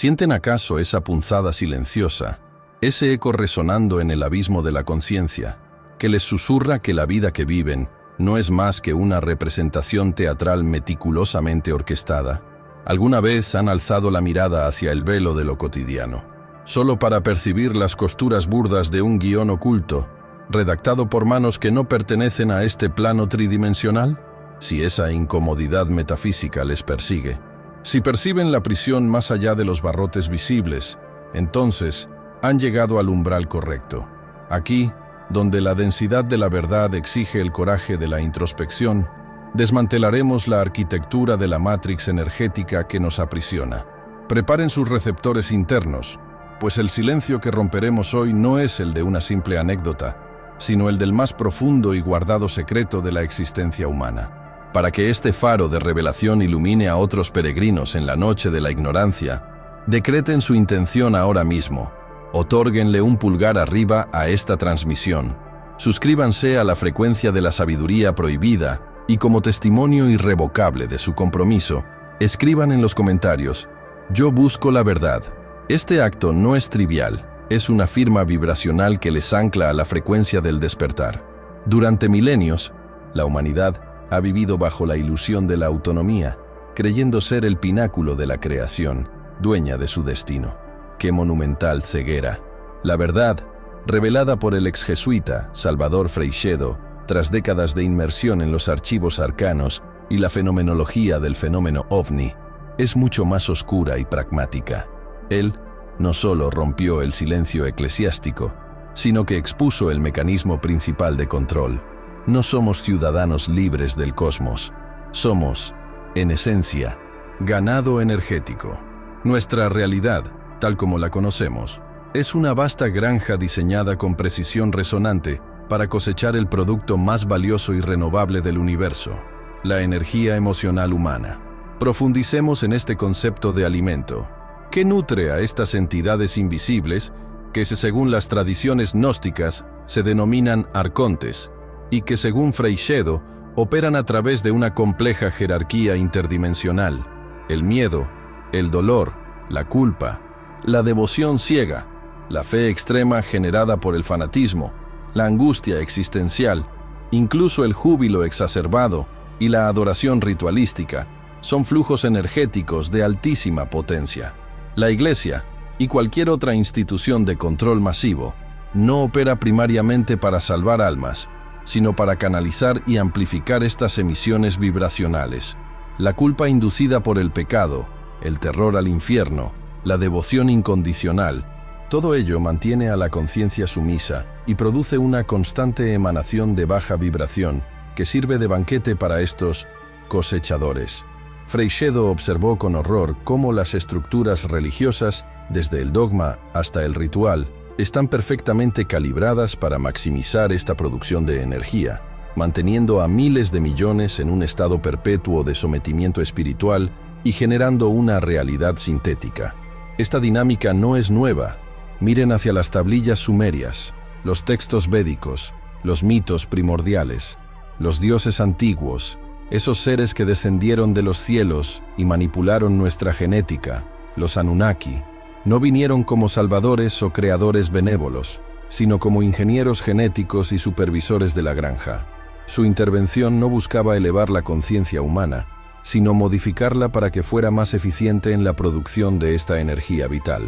¿Sienten acaso esa punzada silenciosa, ese eco resonando en el abismo de la conciencia, que les susurra que la vida que viven no es más que una representación teatral meticulosamente orquestada? ¿Alguna vez han alzado la mirada hacia el velo de lo cotidiano, solo para percibir las costuras burdas de un guión oculto, redactado por manos que no pertenecen a este plano tridimensional? Si esa incomodidad metafísica les persigue, si perciben la prisión más allá de los barrotes visibles, entonces han llegado al umbral correcto. Aquí, donde la densidad de la verdad exige el coraje de la introspección, desmantelaremos la arquitectura de la matrix energética que nos aprisiona. Preparen sus receptores internos, pues el silencio que romperemos hoy no es el de una simple anécdota, sino el del más profundo y guardado secreto de la existencia humana. Para que este faro de revelación ilumine a otros peregrinos en la noche de la ignorancia, decreten su intención ahora mismo. Otórguenle un pulgar arriba a esta transmisión. Suscríbanse a la frecuencia de la sabiduría prohibida y como testimonio irrevocable de su compromiso, escriban en los comentarios: yo busco la verdad. Este acto no es trivial, es una firma vibracional que les ancla a la frecuencia del despertar. Durante milenios, la humanidad ha vivido bajo la ilusión de la autonomía, creyendo ser el pináculo de la creación, dueña de su destino. ¡Qué monumental ceguera! La verdad, revelada por el exjesuita Salvador Freixedo, tras décadas de inmersión en los archivos arcanos y la fenomenología del fenómeno ovni, es mucho más oscura y pragmática. Él no solo rompió el silencio eclesiástico, sino que expuso el mecanismo principal de control. No somos ciudadanos libres del cosmos. Somos, en esencia, ganado energético. Nuestra realidad, tal como la conocemos, es una vasta granja diseñada con precisión resonante para cosechar el producto más valioso y renovable del universo, la energía emocional humana. Profundicemos en este concepto de alimento. ¿Qué nutre a estas entidades invisibles que, según las tradiciones gnósticas, se denominan arcontes, y que, según Freixedo, operan a través de una compleja jerarquía interdimensional? El miedo, el dolor, la culpa, la devoción ciega, la fe extrema generada por el fanatismo, la angustia existencial, incluso el júbilo exacerbado y la adoración ritualística, son flujos energéticos de altísima potencia. La Iglesia, y cualquier otra institución de control masivo, no opera primariamente para salvar almas, sino para canalizar y amplificar estas emisiones vibracionales. La culpa inducida por el pecado, el terror al infierno, la devoción incondicional, todo ello mantiene a la conciencia sumisa y produce una constante emanación de baja vibración que sirve de banquete para estos cosechadores. Freixedo observó con horror cómo las estructuras religiosas, desde el dogma hasta el ritual, están perfectamente calibradas para maximizar esta producción de energía, manteniendo a miles de millones en un estado perpetuo de sometimiento espiritual y generando una realidad sintética. Esta dinámica no es nueva. Miren hacia las tablillas sumerias, los textos védicos, los mitos primordiales, los dioses antiguos, esos seres que descendieron de los cielos y manipularon nuestra genética, los Anunnaki. No vinieron como salvadores o creadores benévolos, sino como ingenieros genéticos y supervisores de la granja. Su intervención no buscaba elevar la conciencia humana, sino modificarla para que fuera más eficiente en la producción de esta energía vital.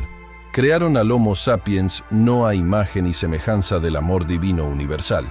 Crearon al Homo sapiens no a imagen y semejanza del amor divino universal,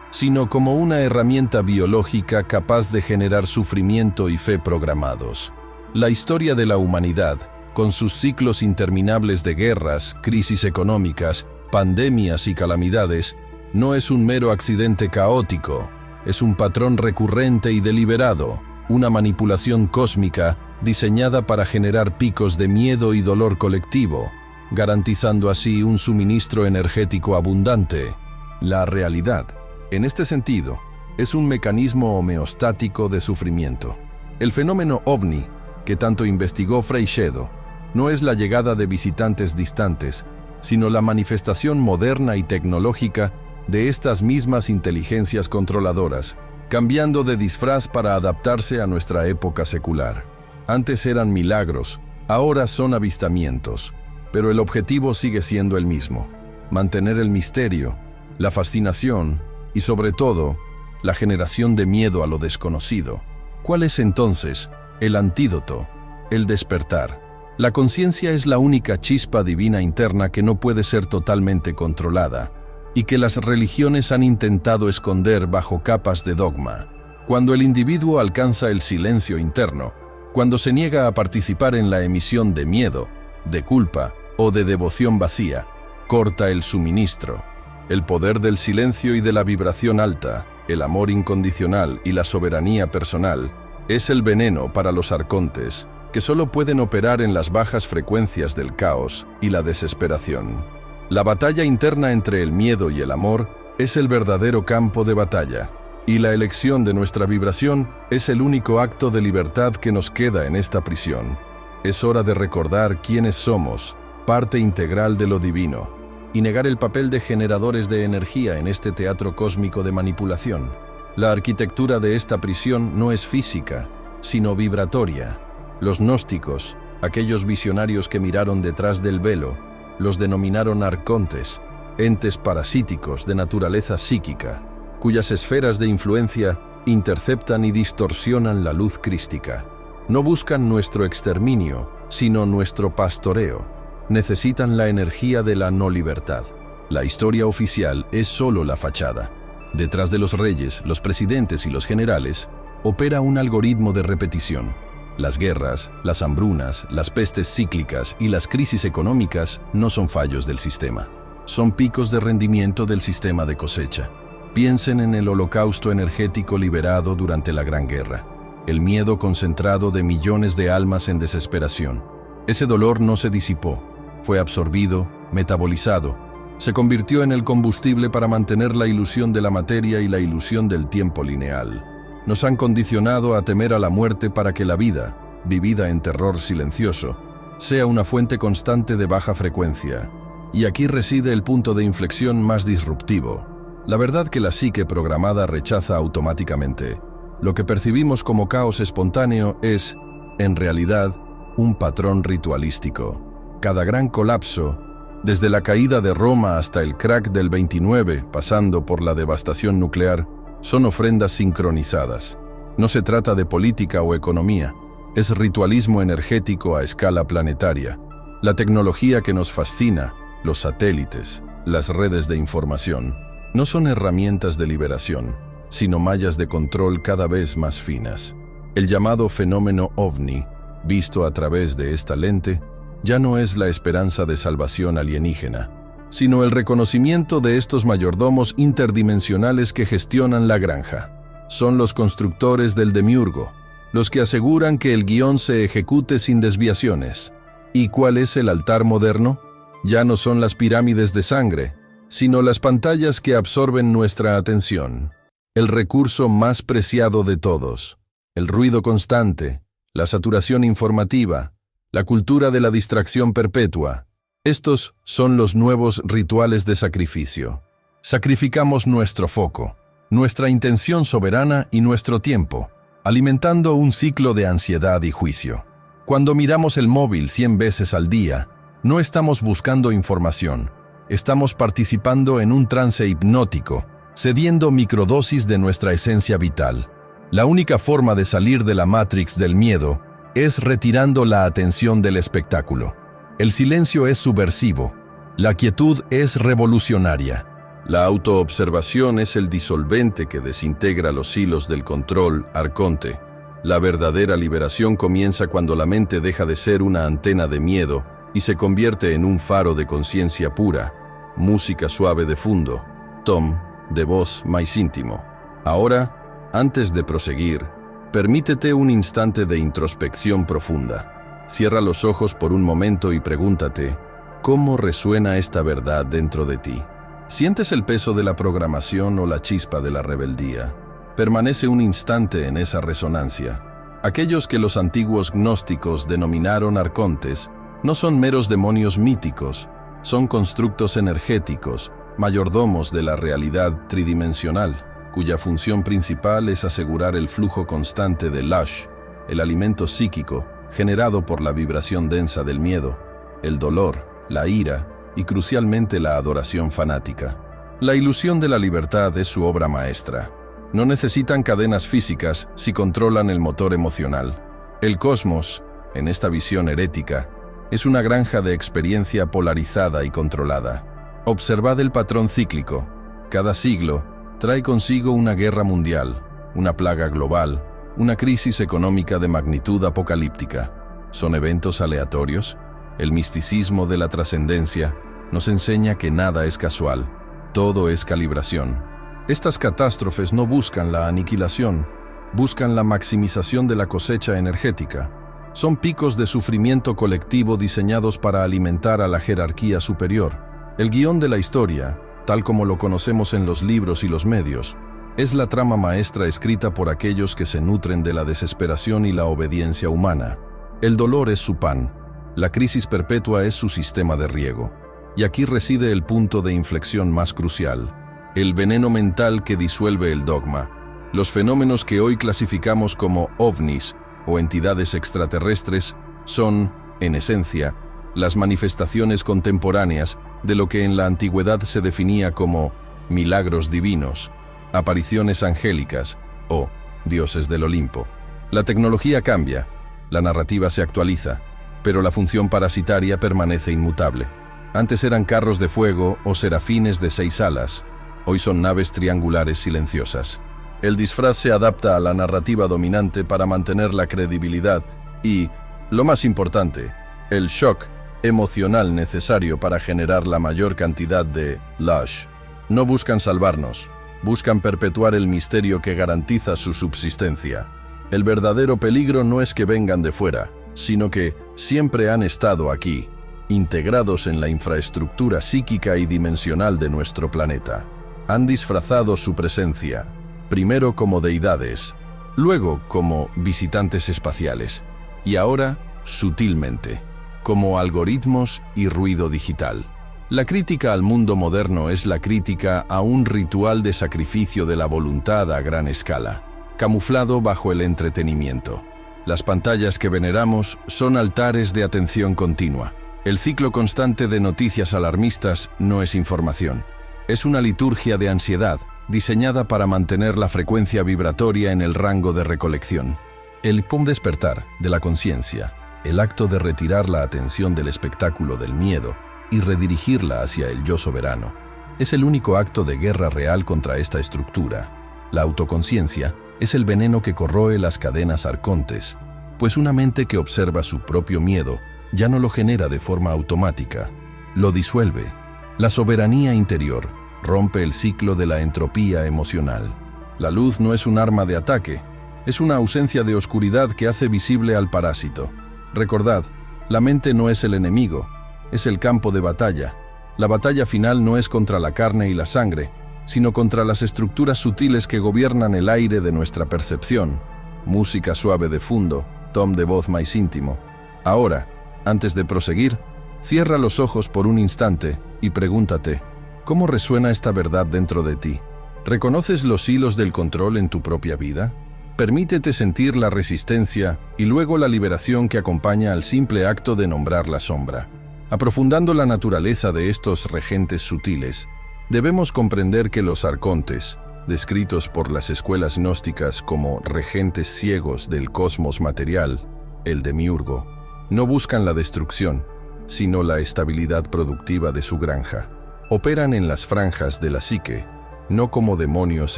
sino como una herramienta biológica capaz de generar sufrimiento y fe programados. La historia de la humanidad, con sus ciclos interminables de guerras, crisis económicas, pandemias y calamidades, no es un mero accidente caótico, es un patrón recurrente y deliberado, una manipulación cósmica diseñada para generar picos de miedo y dolor colectivo, garantizando así un suministro energético abundante. La realidad, en este sentido, es un mecanismo homeostático de sufrimiento. El fenómeno ovni, que tanto investigó Freixedo, no es la llegada de visitantes distantes, sino la manifestación moderna y tecnológica de estas mismas inteligencias controladoras, cambiando de disfraz para adaptarse a nuestra época secular. Antes eran milagros, Ahora son avistamientos, pero el objetivo sigue siendo el mismo: mantener el misterio, la fascinación y, sobre todo, la generación de miedo a lo desconocido. ¿Cuál es entonces el antídoto? El despertar. La conciencia es la única chispa divina interna que no puede ser totalmente controlada y que las religiones han intentado esconder bajo capas de dogma. Cuando el individuo alcanza el silencio interno, cuando se niega a participar en la emisión de miedo, de culpa o de devoción vacía, corta el suministro. El poder del silencio y de la vibración alta, el amor incondicional y la soberanía personal, es el veneno para los arcontes, que solo pueden operar en las bajas frecuencias del caos y la desesperación. La batalla interna entre el miedo y el amor es el verdadero campo de batalla, y la elección de nuestra vibración es el único acto de libertad que nos queda en esta prisión. Es hora de recordar quiénes somos, parte integral de lo divino, y negar el papel de generadores de energía en este teatro cósmico de manipulación. La arquitectura de esta prisión no es física, sino vibratoria. Los gnósticos, aquellos visionarios que miraron detrás del velo, los denominaron arcontes, entes parasíticos de naturaleza psíquica, cuyas esferas de influencia interceptan y distorsionan la luz crística. No buscan nuestro exterminio, sino nuestro pastoreo. Necesitan la energía de la no libertad. La historia oficial es solo la fachada. Detrás de los reyes, los presidentes y los generales, opera un algoritmo de repetición. Las guerras, las hambrunas, las pestes cíclicas y las crisis económicas no son fallos del sistema. Son picos de rendimiento del sistema de cosecha. Piensen en el holocausto energético liberado durante la Gran Guerra. El miedo concentrado de millones de almas en desesperación. Ese dolor no se disipó. Fue absorbido, metabolizado. Se convirtió en el combustible para mantener la ilusión de la materia y la ilusión del tiempo lineal. Nos han condicionado a temer a la muerte para que la vida, vivida en terror silencioso, sea una fuente constante de baja frecuencia. Y aquí reside el punto de inflexión más disruptivo. La verdad que la psique programada rechaza automáticamente. Lo que percibimos como caos espontáneo es, en realidad, un patrón ritualístico. Cada gran colapso, desde la caída de Roma hasta el crack del 29, pasando por la devastación nuclear, son ofrendas sincronizadas. No se trata de política o economía, es ritualismo energético a escala planetaria. La tecnología que nos fascina, los satélites, las redes de información, no son herramientas de liberación, sino mallas de control cada vez más finas. El llamado fenómeno ovni, visto a través de esta lente, ya no es la esperanza de salvación alienígena, sino el reconocimiento de estos mayordomos interdimensionales que gestionan la granja. Son los constructores del demiurgo, los que aseguran que el guión se ejecute sin desviaciones. ¿Y cuál es el altar moderno? Ya no son las pirámides de sangre, sino las pantallas que absorben nuestra atención. El recurso más preciado de todos, el ruido constante, la saturación informativa, la cultura de la distracción perpetua. Estos son los nuevos rituales de sacrificio. Sacrificamos nuestro foco, nuestra intención soberana y nuestro tiempo, alimentando un ciclo de ansiedad y juicio. Cuando miramos el móvil 100 veces al día, no estamos buscando información, estamos participando en un trance hipnótico, cediendo microdosis de nuestra esencia vital. La única forma de salir de la Matrix del miedo es retirando la atención del espectáculo. El silencio es subversivo, la quietud es revolucionaria. La autoobservación es el disolvente que desintegra los hilos del control, arconte. La verdadera liberación comienza cuando la mente deja de ser una antena de miedo y se convierte en un faro de conciencia pura. Música suave de fondo, tom, de voz más íntimo. Ahora, antes de proseguir, permítete un instante de introspección profunda. Cierra los ojos por un momento y pregúntate, ¿cómo resuena esta verdad dentro de ti? ¿Sientes el peso de la programación o la chispa de la rebeldía? Permanece un instante en esa resonancia. Aquellos que los antiguos gnósticos denominaron arcontes no son meros demonios míticos, son constructos energéticos, mayordomos de la realidad tridimensional, cuya función principal es asegurar el flujo constante del Lush, el alimento psíquico, generado por la vibración densa del miedo, el dolor, la ira y crucialmente la adoración fanática. La ilusión de la libertad es su obra maestra. No necesitan cadenas físicas si controlan el motor emocional. El cosmos, en esta visión herética, es una granja de experiencia polarizada y controlada. Observad el patrón cíclico. Cada siglo trae consigo una guerra mundial, una plaga global, una crisis económica de magnitud apocalíptica. ¿Son eventos aleatorios? El misticismo de la trascendencia nos enseña que nada es casual, todo es calibración. Estas catástrofes no buscan la aniquilación, buscan la maximización de la cosecha energética. Son picos de sufrimiento colectivo diseñados para alimentar a la jerarquía superior. El guión de la historia, tal como lo conocemos en los libros y los medios, es la trama maestra escrita por aquellos que se nutren de la desesperación y la obediencia humana. El dolor es su pan, la crisis perpetua es su sistema de riego. Y aquí reside el punto de inflexión más crucial, el veneno mental que disuelve el dogma. Los fenómenos que hoy clasificamos como ovnis o entidades extraterrestres son, en esencia, las manifestaciones contemporáneas de lo que en la antigüedad se definía como milagros divinos, apariciones angélicas o dioses del Olimpo. La tecnología cambia, la narrativa se actualiza, pero la función parasitaria permanece inmutable. Antes eran carros de fuego o serafines de 6 alas, hoy son naves triangulares silenciosas. El disfraz se adapta a la narrativa dominante para mantener la credibilidad y, lo más importante, el shock emocional necesario para generar la mayor cantidad de lush. No buscan salvarnos, buscan perpetuar el misterio que garantiza su subsistencia. El verdadero peligro no es que vengan de fuera, sino que siempre han estado aquí, integrados en la infraestructura psíquica y dimensional de nuestro planeta. Han disfrazado su presencia, primero como deidades, luego como visitantes espaciales, y ahora, sutilmente, como algoritmos y ruido digital. La crítica al mundo moderno es la crítica a un ritual de sacrificio de la voluntad a gran escala, camuflado bajo el entretenimiento. Las pantallas que veneramos son altares de atención continua. El ciclo constante de noticias alarmistas no es información. Es una liturgia de ansiedad, diseñada para mantener la frecuencia vibratoria en el rango de recolección. El despertar de la conciencia, el acto de retirar la atención del espectáculo del miedo y redirigirla hacia el yo soberano, es el único acto de guerra real contra esta estructura. La autoconciencia es el veneno que corroe las cadenas arcontes, pues una mente que observa su propio miedo ya no lo genera de forma automática, lo disuelve. La soberanía interior rompe el ciclo de la entropía emocional. La luz no es un arma de ataque, es una ausencia de oscuridad que hace visible al parásito. Recordad, la mente no es el enemigo, es el campo de batalla. La batalla final no es contra la carne y la sangre, sino contra las estructuras sutiles que gobiernan el aire de nuestra percepción. Música suave de fondo, tom de voz más íntimo. Ahora, antes de proseguir, cierra los ojos por un instante y pregúntate, ¿cómo resuena esta verdad dentro de ti? ¿Reconoces los hilos del control en tu propia vida? Permítete sentir la resistencia y luego la liberación que acompaña al simple acto de nombrar la sombra. Aprofundando la naturaleza de estos regentes sutiles, debemos comprender que los arcontes, descritos por las escuelas gnósticas como regentes ciegos del cosmos material, el demiurgo, no buscan la destrucción, sino la estabilidad productiva de su granja. Operan en las franjas de la psique, no como demonios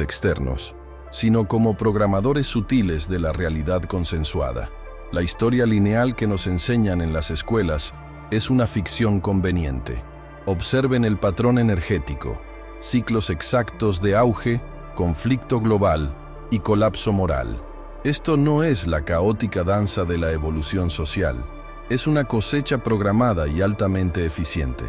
externos, sino como programadores sutiles de la realidad consensuada. La historia lineal que nos enseñan en las escuelas es una ficción conveniente. Observen el patrón energético, ciclos exactos de auge, conflicto global y colapso moral. Esto no es la caótica danza de la evolución social, es una cosecha programada y altamente eficiente.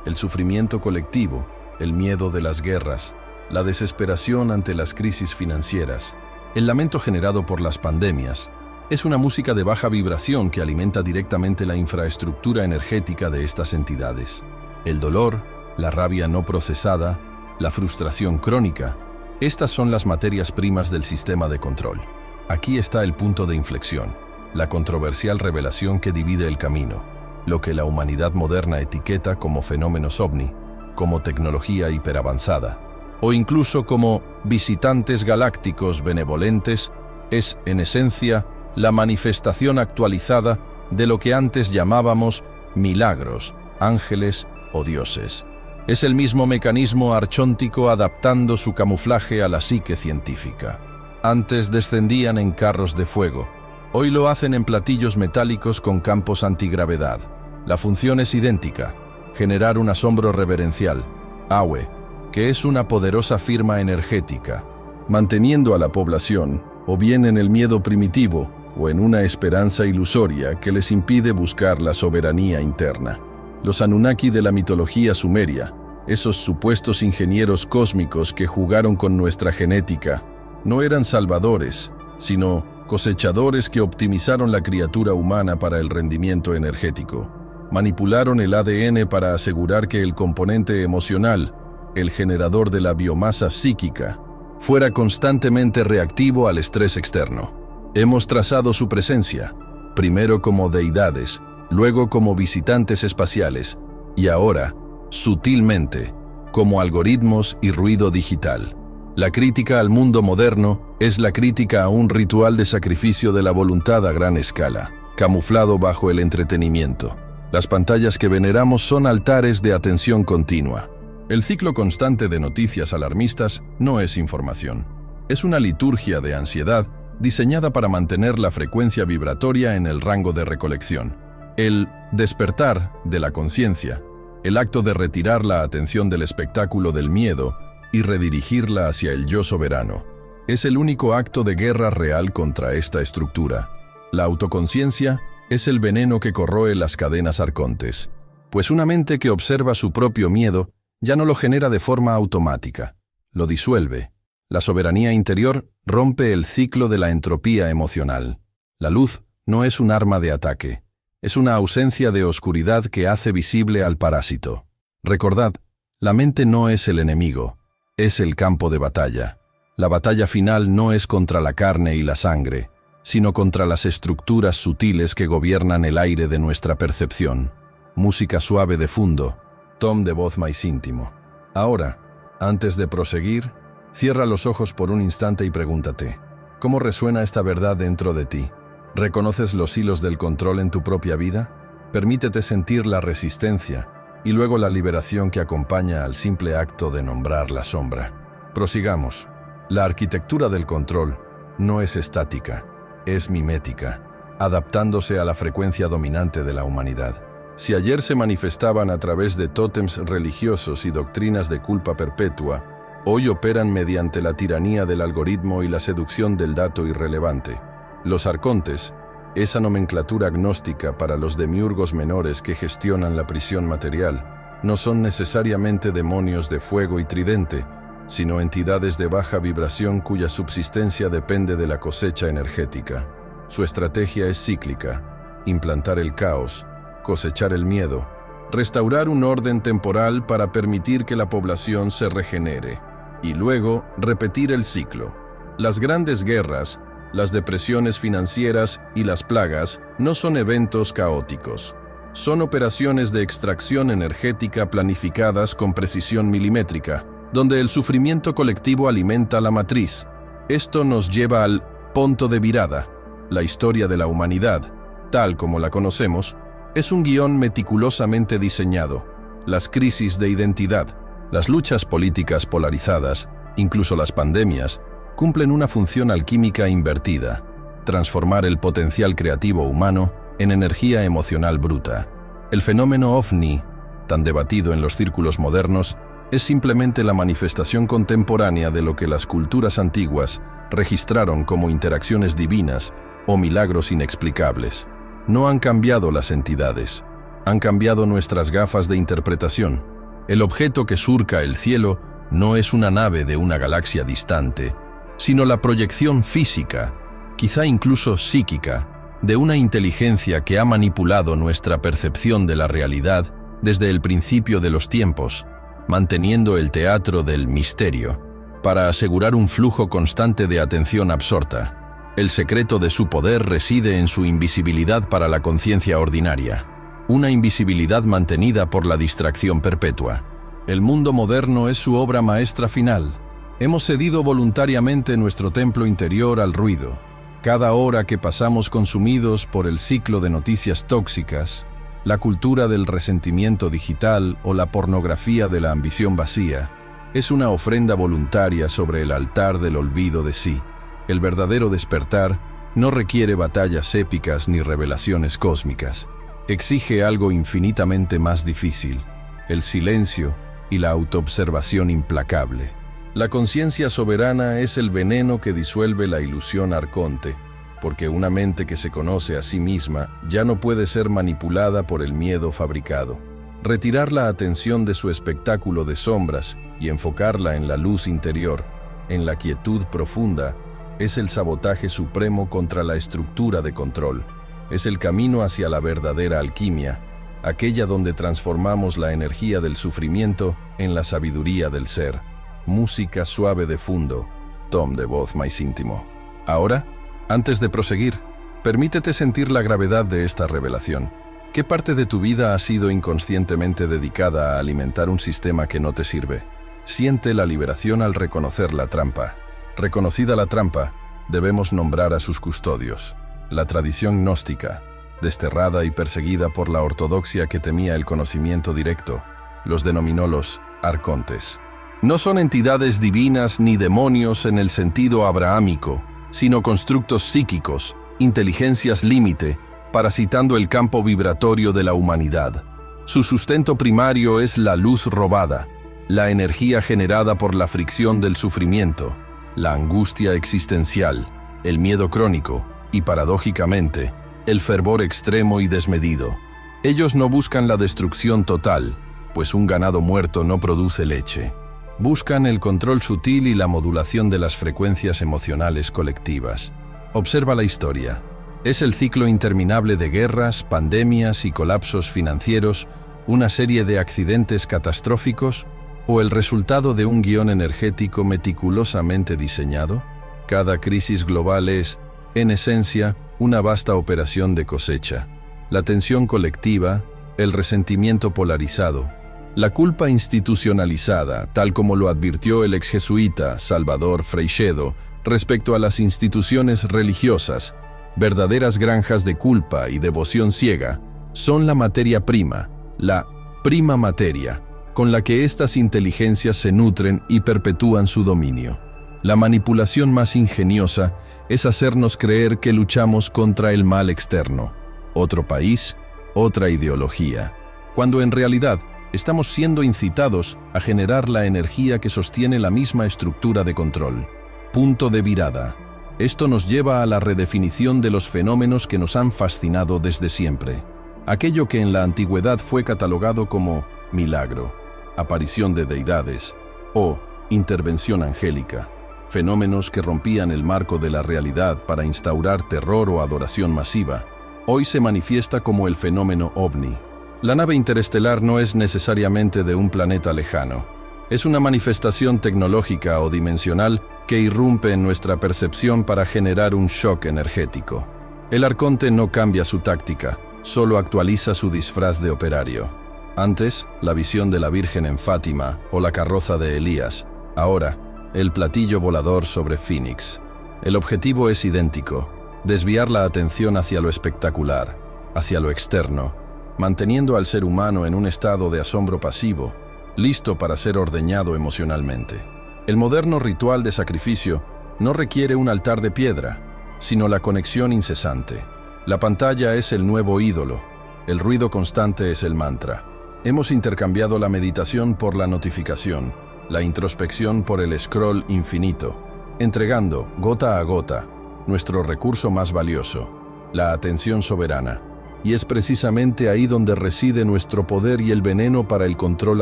El sufrimiento colectivo, el miedo de las guerras, la desesperación ante las crisis financieras, el lamento generado por las pandemias, es una música de baja vibración que alimenta directamente la infraestructura energética de estas entidades. El dolor, la rabia no procesada, la frustración crónica, estas son las materias primas del sistema de control. Aquí está el punto de inflexión. la controversial revelación que divide el camino, lo que la humanidad moderna etiqueta como fenómenos ovni, como tecnología hiperavanzada, o incluso como visitantes galácticos benevolentes, es, en esencia, la manifestación actualizada de lo que antes llamábamos milagros, ángeles o dioses. Es el mismo mecanismo archóntico adaptando su camuflaje a la psique científica. Antes descendían en carros de fuego, hoy lo hacen en platillos metálicos con campos antigravedad. La función es idéntica, generar un asombro reverencial, Awe, que es una poderosa firma energética, manteniendo a la población o bien en el miedo primitivo o en una esperanza ilusoria que les impide buscar la soberanía interna. Los Anunnaki de la mitología sumeria, esos supuestos ingenieros cósmicos que jugaron con nuestra genética, no eran salvadores, sino cosechadores que optimizaron la criatura humana para el rendimiento energético. Manipularon el ADN para asegurar que el componente emocional, el generador de la biomasa psíquica, fuera constantemente reactivo al estrés externo. Hemos trazado su presencia, primero como deidades, luego como visitantes espaciales, y ahora, sutilmente, como algoritmos y ruido digital. La crítica al mundo moderno es la crítica a un ritual de sacrificio de la voluntad a gran escala, camuflado bajo el entretenimiento. Las pantallas que veneramos son altares de atención continua. El ciclo constante de noticias alarmistas no es información. Es una liturgia de ansiedad diseñada para mantener la frecuencia vibratoria en el rango de recolección. El despertar de la conciencia, el acto de retirar la atención del espectáculo del miedo y redirigirla hacia el yo soberano, es el único acto de guerra real contra esta estructura. La autoconciencia es el veneno que corroe las cadenas arcontes, pues una mente que observa su propio miedo ya no lo genera de forma automática, lo disuelve. La soberanía interior rompe el ciclo de la entropía emocional. La luz no es un arma de ataque, es una ausencia de oscuridad que hace visible al parásito. Recordad, la mente no es el enemigo, es el campo de batalla. La batalla final no es contra la carne y la sangre, sino contra las estructuras sutiles que gobiernan el aire de nuestra percepción. Música suave de fondo, tom de voz más íntimo. Ahora, antes de proseguir, cierra los ojos por un instante y pregúntate, ¿cómo resuena esta verdad dentro de ti? ¿Reconoces los hilos del control en tu propia vida? Permítete sentir la resistencia y luego la liberación que acompaña al simple acto de nombrar la sombra. Prosigamos. La arquitectura del control no es estática, es mimética, adaptándose a la frecuencia dominante de la humanidad. Si ayer se manifestaban a través de tótems religiosos y doctrinas de culpa perpetua, hoy operan mediante la tiranía del algoritmo y la seducción del dato irrelevante. Los arcontes, esa nomenclatura agnóstica para los demiurgos menores que gestionan la prisión material, no son necesariamente demonios de fuego y tridente, sino entidades de baja vibración cuya subsistencia depende de la cosecha energética. Su estrategia es cíclica: implantar el caos, cosechar el miedo, restaurar un orden temporal para permitir que la población se regenere, y luego repetir el ciclo. Las grandes guerras, las depresiones financieras y las plagas no son eventos caóticos. Son operaciones de extracción energética planificadas con precisión milimétrica, donde el sufrimiento colectivo alimenta la matriz. Esto nos lleva al punto de virada. La historia de la humanidad, tal como la conocemos, es un guión meticulosamente diseñado. Las crisis de identidad, las luchas políticas polarizadas, incluso las pandemias, cumplen una función alquímica invertida: transformar el potencial creativo humano en energía emocional bruta. El fenómeno ovni, tan debatido en los círculos modernos, es simplemente la manifestación contemporánea de lo que las culturas antiguas registraron como interacciones divinas o milagros inexplicables. No han cambiado las entidades, han cambiado nuestras gafas de interpretación. El objeto que surca el cielo no es una nave de una galaxia distante, sino la proyección física, quizá incluso psíquica, de una inteligencia que ha manipulado nuestra percepción de la realidad desde el principio de los tiempos, manteniendo el teatro del misterio, para asegurar un flujo constante de atención absorta. El secreto de su poder reside en su invisibilidad para la conciencia ordinaria, una invisibilidad mantenida por la distracción perpetua. El mundo moderno es su obra maestra final. Hemos cedido voluntariamente nuestro templo interior al ruido. Cada hora que pasamos consumidos por el ciclo de noticias tóxicas, la cultura del resentimiento digital o la pornografía de la ambición vacía, es una ofrenda voluntaria sobre el altar del olvido de sí. El verdadero despertar no requiere batallas épicas ni revelaciones cósmicas. Exige algo infinitamente más difícil: el silencio y la autoobservación implacable. La conciencia soberana es el veneno que disuelve la ilusión arconte, porque una mente que se conoce a sí misma ya no puede ser manipulada por el miedo fabricado. Retirar la atención de su espectáculo de sombras y enfocarla en la luz interior, en la quietud profunda, es el sabotaje supremo contra la estructura de control. Es el camino hacia la verdadera alquimia, aquella donde transformamos la energía del sufrimiento en la sabiduría del ser. Música suave de fondo, tom de voz más íntimo. Ahora, antes de proseguir, permítete sentir la gravedad de esta revelación. ¿Qué parte de tu vida ha sido inconscientemente dedicada a alimentar un sistema que no te sirve? Siente la liberación al reconocer la trampa. Reconocida la trampa, debemos nombrar a sus custodios. La tradición gnóstica, desterrada y perseguida por la ortodoxia que temía el conocimiento directo, los denominó los arcontes. No son entidades divinas ni demonios en el sentido abrahámico, sino constructos psíquicos, inteligencias límite, parasitando el campo vibratorio de la humanidad. Su sustento primario es la luz robada, la energía generada por la fricción del sufrimiento, la angustia existencial, el miedo crónico y, paradójicamente, el fervor extremo y desmedido. Ellos no buscan la destrucción total, pues un ganado muerto no produce leche. Buscan el control sutil y la modulación de las frecuencias emocionales colectivas. Observa la historia. ¿Es el ciclo interminable de guerras, pandemias y colapsos financieros una serie de accidentes catastróficos o el resultado de un guión energético meticulosamente diseñado? Cada crisis global es, en esencia, una vasta operación de cosecha. La tensión colectiva, el resentimiento polarizado, la culpa institucionalizada, tal como lo advirtió el exjesuita Salvador Freixedo respecto a las instituciones religiosas, verdaderas granjas de culpa y devoción ciega, son la materia prima, la prima materia, con la que estas inteligencias se nutren y perpetúan su dominio. La manipulación más ingeniosa es hacernos creer que luchamos contra el mal externo, otro país, otra ideología, cuando en realidad estamos siendo incitados a generar la energía que sostiene la misma estructura de control. Punto de virada. Esto nos lleva a la redefinición de los fenómenos que nos han fascinado desde siempre. Aquello que en la antigüedad fue catalogado como milagro, aparición de deidades o intervención angélica, fenómenos que rompían el marco de la realidad para instaurar terror o adoración masiva, hoy se manifiesta como el fenómeno ovni. La nave interestelar no es necesariamente de un planeta lejano. Es una manifestación tecnológica o dimensional que irrumpe en nuestra percepción para generar un shock energético. El arconte no cambia su táctica, solo actualiza su disfraz de operario. Antes, la visión de la Virgen en Fátima o la carroza de Elías. Ahora, el platillo volador sobre Phoenix. El objetivo es idéntico: desviar la atención hacia lo espectacular, hacia lo externo, manteniendo al ser humano en un estado de asombro pasivo, listo para ser ordeñado emocionalmente. El moderno ritual de sacrificio no requiere un altar de piedra, sino la conexión incesante. La pantalla es el nuevo ídolo, el ruido constante es el mantra. Hemos intercambiado la meditación por la notificación, la introspección por el scroll infinito, entregando, gota a gota, nuestro recurso más valioso, la atención soberana. Y es precisamente ahí donde reside nuestro poder y el veneno para el control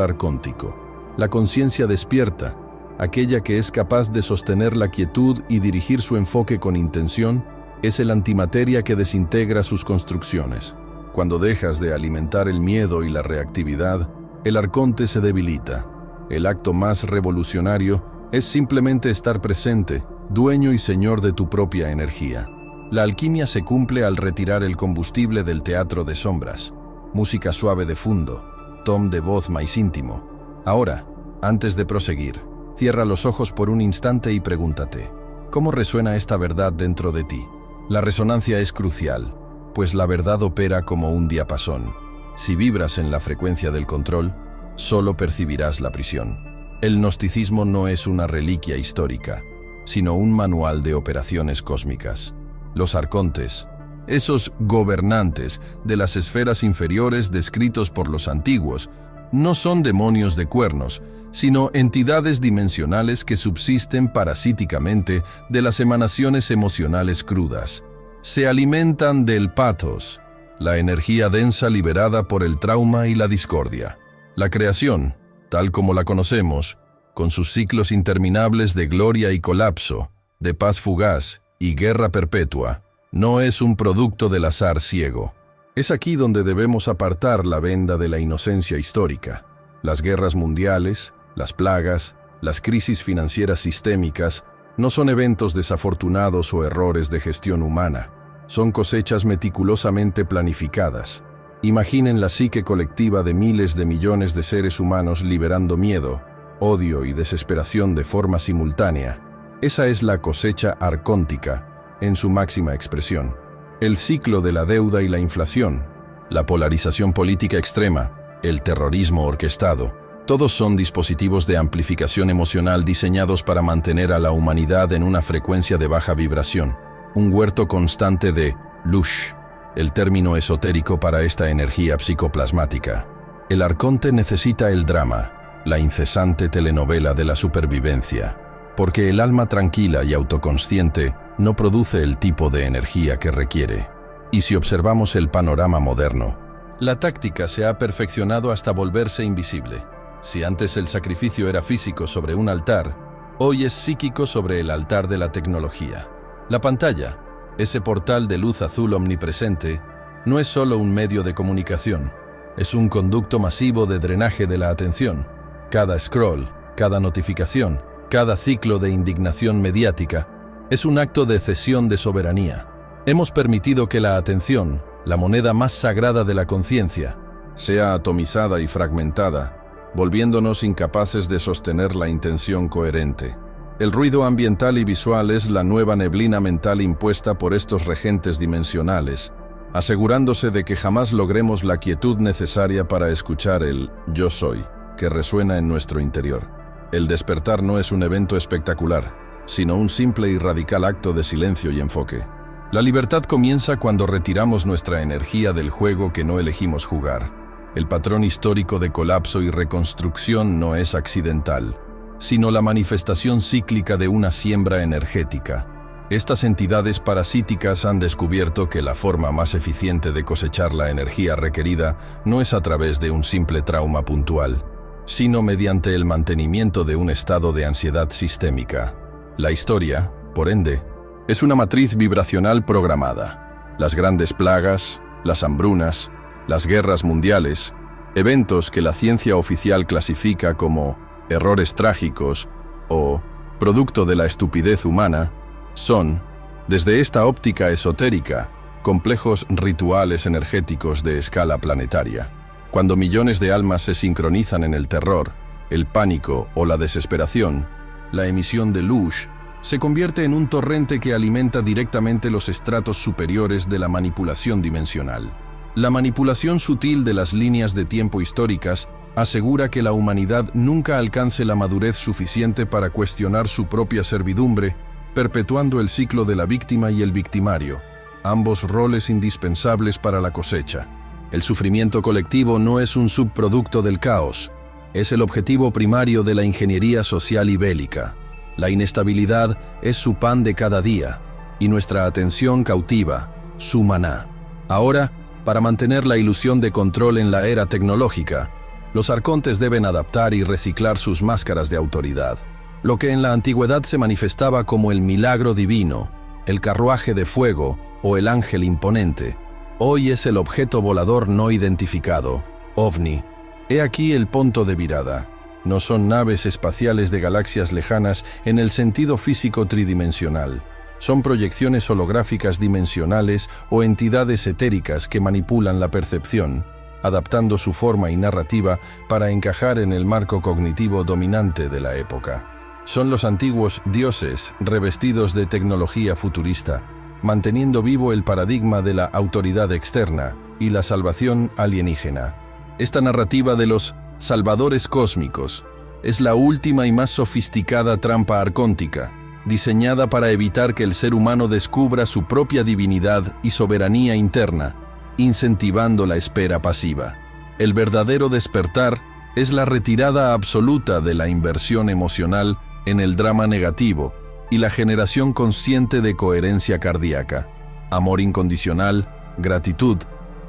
arcóntico. La conciencia despierta, aquella que es capaz de sostener la quietud y dirigir su enfoque con intención, es el antimateria que desintegra sus construcciones. Cuando dejas de alimentar el miedo y la reactividad, el arconte se debilita. El acto más revolucionario es simplemente estar presente, dueño y señor de tu propia energía. La alquimia se cumple al retirar el combustible del teatro de sombras. Música suave de fondo, tom de voz más íntimo. Ahora, antes de proseguir, cierra los ojos por un instante y pregúntate, ¿cómo resuena esta verdad dentro de ti? La resonancia es crucial, pues la verdad opera como un diapasón. Si vibras en la frecuencia del control, solo percibirás la prisión. El gnosticismo no es una reliquia histórica, sino un manual de operaciones cósmicas. Los arcontes, esos gobernantes de las esferas inferiores descritos por los antiguos, no son demonios de cuernos, sino entidades dimensionales que subsisten parasíticamente de las emanaciones emocionales crudas. Se alimentan del pathos, la energía densa liberada por el trauma y la discordia. La creación, tal como la conocemos, con sus ciclos interminables de gloria y colapso, de paz fugaz y guerra perpetua, no es un producto del azar ciego. Es aquí donde debemos apartar la venda de la inocencia histórica. Las guerras mundiales, las plagas, las crisis financieras sistémicas, no son eventos desafortunados o errores de gestión humana. Son cosechas meticulosamente planificadas. Imaginen la psique colectiva de miles de millones de seres humanos liberando miedo, odio y desesperación de forma simultánea. Esa es la cosecha arcóntica, en su máxima expresión. El ciclo de la deuda y la inflación, la polarización política extrema, el terrorismo orquestado, todos son dispositivos de amplificación emocional diseñados para mantener a la humanidad en una frecuencia de baja vibración. Un huerto constante de lush, el término esotérico para esta energía psicoplasmática. El arconte necesita el drama, la incesante telenovela de la supervivencia, porque el alma tranquila y autoconsciente no produce el tipo de energía que requiere. Y si observamos el panorama moderno, la táctica se ha perfeccionado hasta volverse invisible. Si antes el sacrificio era físico sobre un altar, hoy es psíquico sobre el altar de la tecnología. La pantalla, ese portal de luz azul omnipresente, no es solo un medio de comunicación, es un conducto masivo de drenaje de la atención. Cada scroll, cada notificación, cada ciclo de indignación mediática, es un acto de cesión de soberanía. Hemos permitido que la atención, la moneda más sagrada de la conciencia, sea atomizada y fragmentada, volviéndonos incapaces de sostener la intención coherente. El ruido ambiental y visual es la nueva neblina mental impuesta por estos regentes dimensionales, asegurándose de que jamás logremos la quietud necesaria para escuchar el «yo soy», que resuena en nuestro interior. El despertar no es un evento espectacular, sino un simple y radical acto de silencio y enfoque. La libertad comienza cuando retiramos nuestra energía del juego que no elegimos jugar. El patrón histórico de colapso y reconstrucción no es accidental, sino la manifestación cíclica de una siembra energética. Estas entidades parasíticas han descubierto que la forma más eficiente de cosechar la energía requerida no es a través de un simple trauma puntual, sino mediante el mantenimiento de un estado de ansiedad sistémica. La historia, por ende, es una matriz vibracional programada. Las grandes plagas, las hambrunas, las guerras mundiales, eventos que la ciencia oficial clasifica como errores trágicos o producto de la estupidez humana, son, desde esta óptica esotérica, complejos rituales energéticos de escala planetaria. Cuando millones de almas se sincronizan en el terror, el pánico o la desesperación, la emisión de luz se convierte en un torrente que alimenta directamente los estratos superiores de la manipulación dimensional. La manipulación sutil de las líneas de tiempo históricas asegura que la humanidad nunca alcance la madurez suficiente para cuestionar su propia servidumbre, perpetuando el ciclo de la víctima y el victimario, ambos roles indispensables para la cosecha. El sufrimiento colectivo no es un subproducto del caos, es el objetivo primario de la ingeniería social y bélica. La inestabilidad es su pan de cada día, y nuestra atención cautiva, su maná. Ahora, para mantener la ilusión de control en la era tecnológica, los arcontes deben adaptar y reciclar sus máscaras de autoridad. Lo que en la antigüedad se manifestaba como el milagro divino, el carruaje de fuego o el ángel imponente, hoy es el objeto volador no identificado, OVNI. He aquí el punto de virada. No son naves espaciales de galaxias lejanas en el sentido físico tridimensional. Son proyecciones holográficas dimensionales o entidades etéricas que manipulan la percepción, adaptando su forma y narrativa para encajar en el marco cognitivo dominante de la época. Son los antiguos dioses revestidos de tecnología futurista, manteniendo vivo el paradigma de la autoridad externa y la salvación alienígena. Esta narrativa de los salvadores cósmicos es la última y más sofisticada trampa arcóntica, diseñada para evitar que el ser humano descubra su propia divinidad y soberanía interna, incentivando la espera pasiva. El verdadero despertar es la retirada absoluta de la inversión emocional en el drama negativo y la generación consciente de coherencia cardíaca, amor incondicional, gratitud,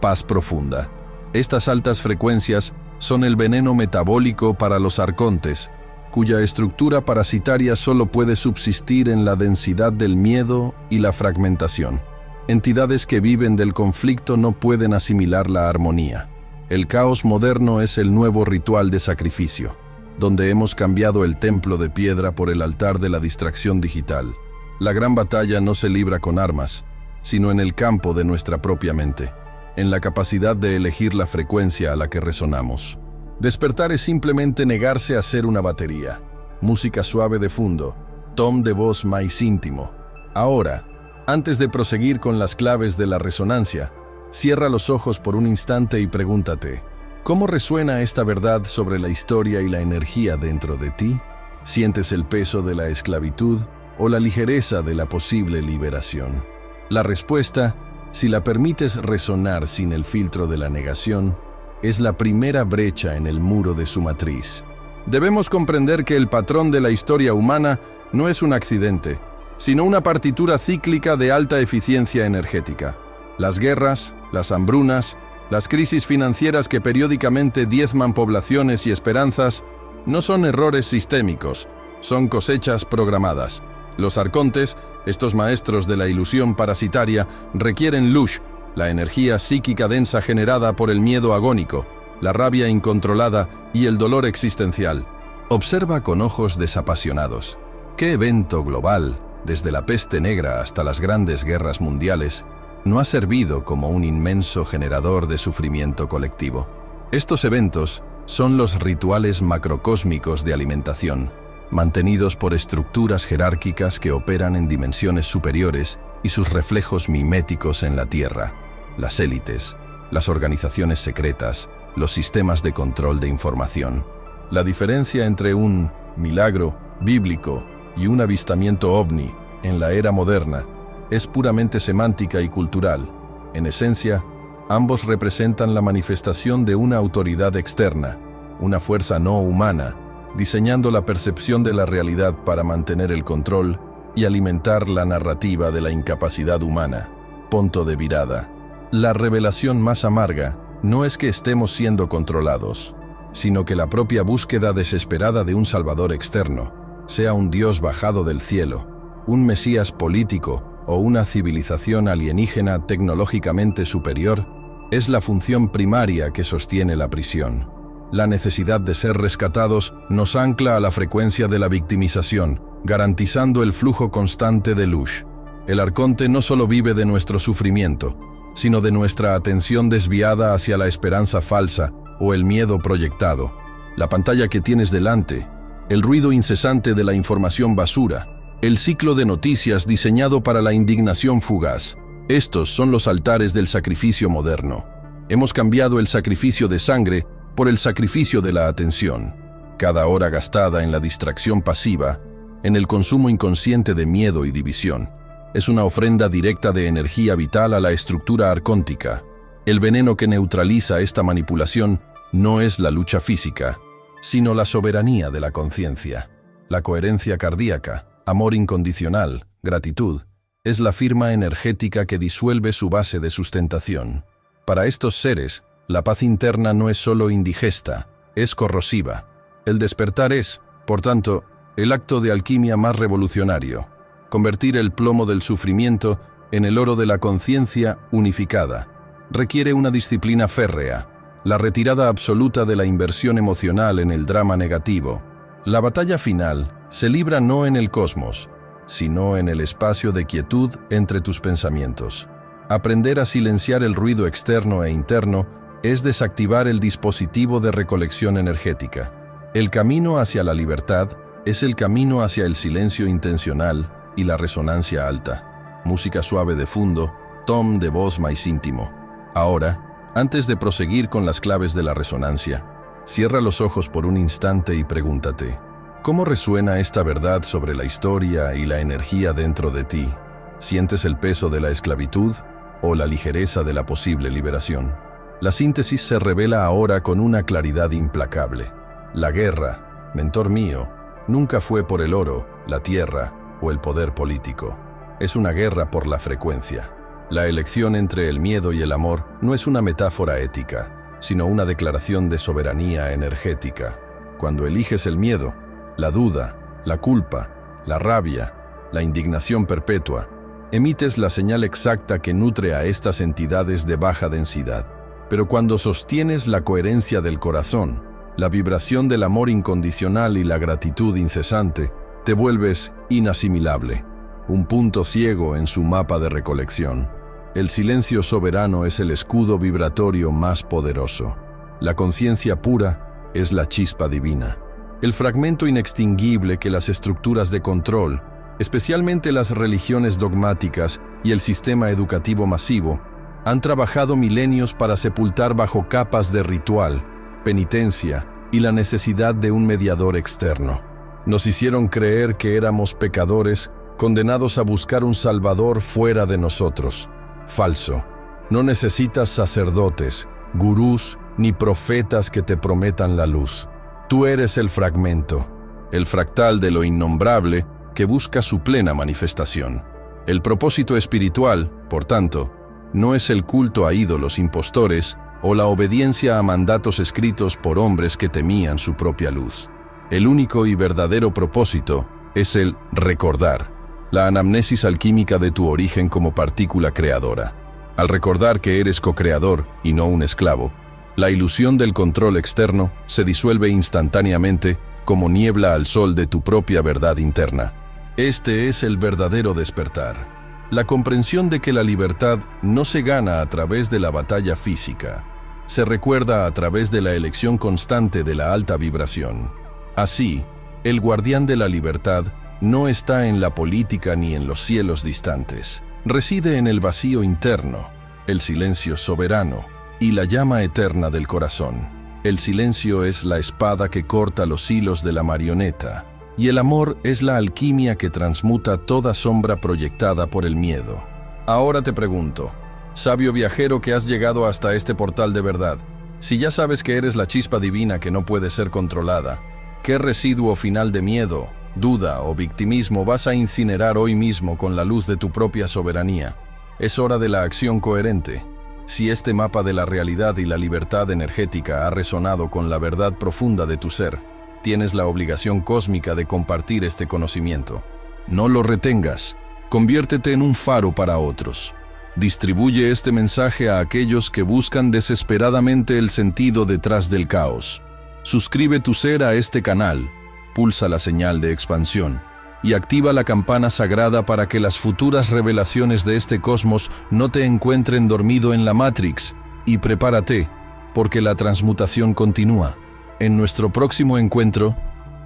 paz profunda. Estas altas frecuencias son el veneno metabólico para los arcontes, cuya estructura parasitaria solo puede subsistir en la densidad del miedo y la fragmentación. Entidades que viven del conflicto no pueden asimilar la armonía. El caos moderno es el nuevo ritual de sacrificio, donde hemos cambiado el templo de piedra por el altar de la distracción digital. La gran batalla no se libra con armas, sino en el campo de nuestra propia mente, en la capacidad de elegir la frecuencia a la que resonamos. Despertar es simplemente negarse a ser una batería. Música suave de fondo, tom de voz más íntimo. Ahora, antes de proseguir con las claves de la resonancia, cierra los ojos por un instante y pregúntate, ¿cómo resuena esta verdad sobre la historia y la energía dentro de ti? ¿Sientes el peso de la esclavitud o la ligereza de la posible liberación? La respuesta, si la permites resonar sin el filtro de la negación, es la primera brecha en el muro de su matriz. Debemos comprender que el patrón de la historia humana no es un accidente, sino una partitura cíclica de alta eficiencia energética. Las guerras, las hambrunas, las crisis financieras que periódicamente diezman poblaciones y esperanzas no son errores sistémicos, son cosechas programadas. Los arcontes, estos maestros de la ilusión parasitaria, requieren lush, la energía psíquica densa generada por el miedo agónico, la rabia incontrolada y el dolor existencial. Observa con ojos desapasionados. ¿Qué evento global, desde la peste negra hasta las grandes guerras mundiales, no ha servido como un inmenso generador de sufrimiento colectivo? Estos eventos son los rituales macrocósmicos de alimentación, mantenidos por estructuras jerárquicas que operan en dimensiones superiores y sus reflejos miméticos en la Tierra, las élites, las organizaciones secretas, los sistemas de control de información. La diferencia entre un milagro bíblico y un avistamiento ovni en la era moderna es puramente semántica y cultural. En esencia, ambos representan la manifestación de una autoridad externa, una fuerza no humana, diseñando la percepción de la realidad para mantener el control y alimentar la narrativa de la incapacidad humana. Punto de virada. La revelación más amarga no es que estemos siendo controlados, sino que la propia búsqueda desesperada de un salvador externo, sea un Dios bajado del cielo, un Mesías político o una civilización alienígena tecnológicamente superior, es la función primaria que sostiene la prisión. La necesidad de ser rescatados nos ancla a la frecuencia de la victimización, garantizando el flujo constante de luz. El arconte no solo vive de nuestro sufrimiento, sino de nuestra atención desviada hacia la esperanza falsa o el miedo proyectado. La pantalla que tienes delante, el ruido incesante de la información basura, el ciclo de noticias diseñado para la indignación fugaz. Estos son los altares del sacrificio moderno. Hemos cambiado el sacrificio de sangre por el sacrificio de la atención. Cada hora gastada en la distracción pasiva, en el consumo inconsciente de miedo y división, es una ofrenda directa de energía vital a la estructura arcóntica. El veneno que neutraliza esta manipulación no es la lucha física, sino la soberanía de la conciencia. La coherencia cardíaca, amor incondicional, gratitud, es la firma energética que disuelve su base de sustentación. Para estos seres, la paz interna no es solo indigesta, es corrosiva. El despertar es, por tanto, el acto de alquimia más revolucionario. Convertir el plomo del sufrimiento en el oro de la conciencia unificada requiere una disciplina férrea, la retirada absoluta de la inversión emocional en el drama negativo. La batalla final se libra no en el cosmos, sino en el espacio de quietud entre tus pensamientos. Aprender a silenciar el ruido externo e interno es desactivar el dispositivo de recolección energética. El camino hacia la libertad es el camino hacia el silencio intencional y la resonancia alta. Música suave de fondo, tom de voz más íntimo. Ahora, antes de proseguir con las claves de la resonancia, cierra los ojos por un instante y pregúntate, ¿cómo resuena esta verdad sobre la historia y la energía dentro de ti? ¿Sientes el peso de la esclavitud o la ligereza de la posible liberación? La síntesis se revela ahora con una claridad implacable. La guerra, mentor mío, nunca fue por el oro, la tierra o el poder político. Es una guerra por la frecuencia. La elección entre el miedo y el amor no es una metáfora ética, sino una declaración de soberanía energética. Cuando eliges el miedo, la duda, la culpa, la rabia, la indignación perpetua, emites la señal exacta que nutre a estas entidades de baja densidad. Pero cuando sostienes la coherencia del corazón, la vibración del amor incondicional y la gratitud incesante, te vuelves inasimilable, un punto ciego en su mapa de recolección. El silencio soberano es el escudo vibratorio más poderoso. La conciencia pura es la chispa divina. El fragmento inextinguible que las estructuras de control, especialmente las religiones dogmáticas y el sistema educativo masivo, han trabajado milenios para sepultar bajo capas de ritual, penitencia y la necesidad de un mediador externo. Nos hicieron creer que éramos pecadores condenados a buscar un salvador fuera de nosotros. Falso. No necesitas sacerdotes, gurús ni profetas que te prometan la luz. Tú eres el fragmento, el fractal de lo innombrable que busca su plena manifestación. El propósito espiritual, por tanto, no es el culto a ídolos impostores o la obediencia a mandatos escritos por hombres que temían su propia luz. El único y verdadero propósito es el recordar, la anamnesis alquímica de tu origen como partícula creadora. Al recordar que eres co-creador y no un esclavo, la ilusión del control externo se disuelve instantáneamente como niebla al sol de tu propia verdad interna. Este es el verdadero despertar. La comprensión de que la libertad no se gana a través de la batalla física, se recuerda a través de la elección constante de la alta vibración. Así, el guardián de la libertad no está en la política ni en los cielos distantes. Reside en el vacío interno, el silencio soberano y la llama eterna del corazón. El silencio es la espada que corta los hilos de la marioneta, y el amor es la alquimia que transmuta toda sombra proyectada por el miedo. Ahora te pregunto, sabio viajero que has llegado hasta este portal de verdad, si ya sabes que eres la chispa divina que no puede ser controlada, ¿qué residuo final de miedo, duda o victimismo vas a incinerar hoy mismo con la luz de tu propia soberanía? Es hora de la acción coherente. Si este mapa de la realidad y la libertad energética ha resonado con la verdad profunda de tu ser, tienes la obligación cósmica de compartir este conocimiento. No lo retengas. Conviértete en un faro para otros. Distribuye este mensaje a aquellos que buscan desesperadamente el sentido detrás del caos. Suscribe tu ser a este canal, pulsa la señal de expansión y activa la campana sagrada para que las futuras revelaciones de este cosmos no te encuentren dormido en la Matrix. Y prepárate, porque la transmutación continúa. En nuestro próximo encuentro,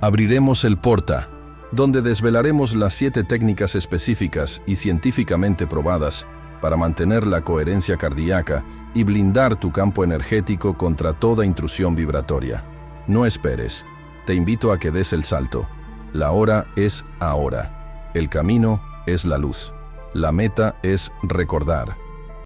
abriremos el porta, donde desvelaremos las 7 técnicas específicas y científicamente probadas para mantener la coherencia cardíaca y blindar tu campo energético contra toda intrusión vibratoria. No esperes. Te invito a que des el salto. La hora es ahora. El camino es la luz. La meta es recordar.